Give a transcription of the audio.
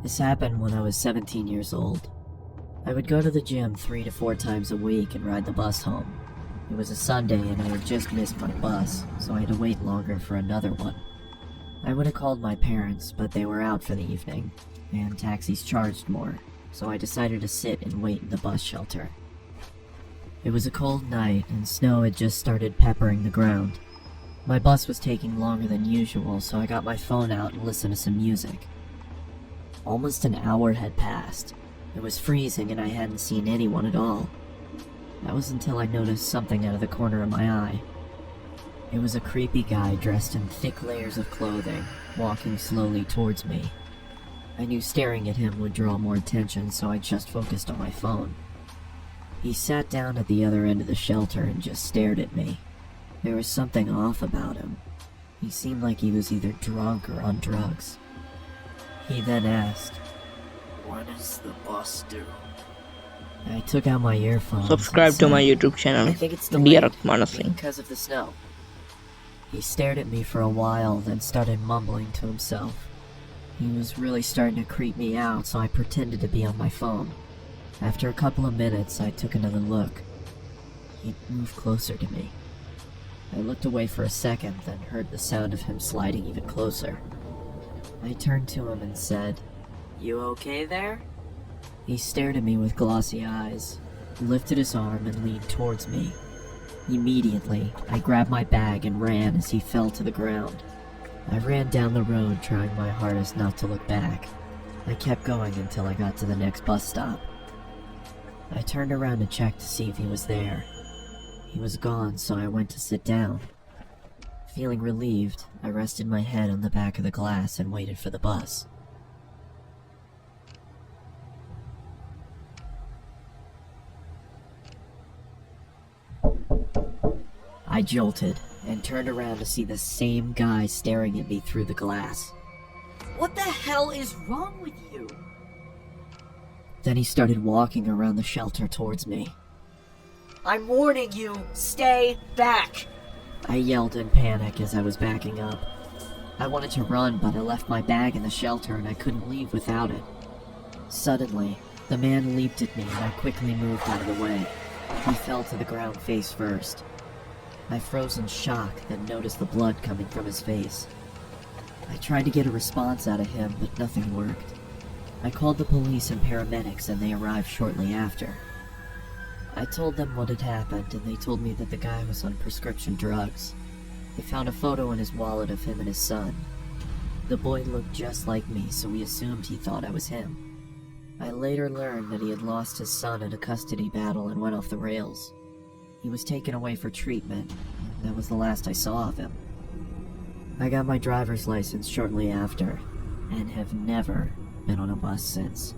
This happened when I was 17 years old. I would go to the gym 3 to 4 times a week and ride the bus home. It was a Sunday and I had just missed my bus, so I had to wait longer for another one. I would have called my parents, but they were out for the evening, and taxis charged more, so I decided to sit and wait in the bus shelter. It was a cold night and snow had just started peppering the ground. My bus was taking longer than usual, so I got my phone out and listened to some music. Almost an hour had passed. It was freezing and I hadn't seen anyone at all. That was until I noticed something out of the corner of my eye. It was a creepy guy dressed in thick layers of clothing, walking slowly towards me. I knew staring at him would draw more attention, so I just focused on my phone. He sat down at the other end of the shelter and just stared at me. There was something off about him. He seemed like he was either drunk or on drugs. He then asked, "When is the bus due?" I took out my earphones. Subscribe to my YouTube channel, I think it's Dear delayed Manasling. because of the snow. He stared at me for a while, then started mumbling to himself. He was really starting to creep me out, so I pretended to be on my phone. After a couple of minutes, I took another look. He moved closer to me. I looked away for a second, then heard the sound of him sliding even closer. I turned to him and said, "You okay there?" He stared at me with glossy eyes, lifted his arm and leaned towards me. Immediately, I grabbed my bag and ran as he fell to the ground. I ran down the road, trying my hardest not to look back. I kept going until I got to the next bus stop. I turned around to check to see if he was there. He was gone, so I went to sit down. Feeling relieved, I rested my head on the back of the glass and waited for the bus. I jolted and turned around to see the same guy staring at me through the glass. What the hell is wrong with you? Then he started walking around the shelter towards me. I'm warning you, stay back! I yelled in panic as I was backing up. I wanted to run, but I left my bag in the shelter and I couldn't leave without it. Suddenly, the man leaped at me and I quickly moved out of the way. He fell to the ground face first. I froze in shock, then noticed the blood coming from his face. I tried to get a response out of him, but nothing worked. I called the police and paramedics and they arrived shortly after. I told them what had happened and they told me that the guy was on prescription drugs. They found a photo in his wallet of him and his son. The boy looked just like me, so we assumed he thought I was him. I later learned that he had lost his son in a custody battle and went off the rails. He was taken away for treatment, and that was the last I saw of him. I got my driver's license shortly after, and have never been on a bus since.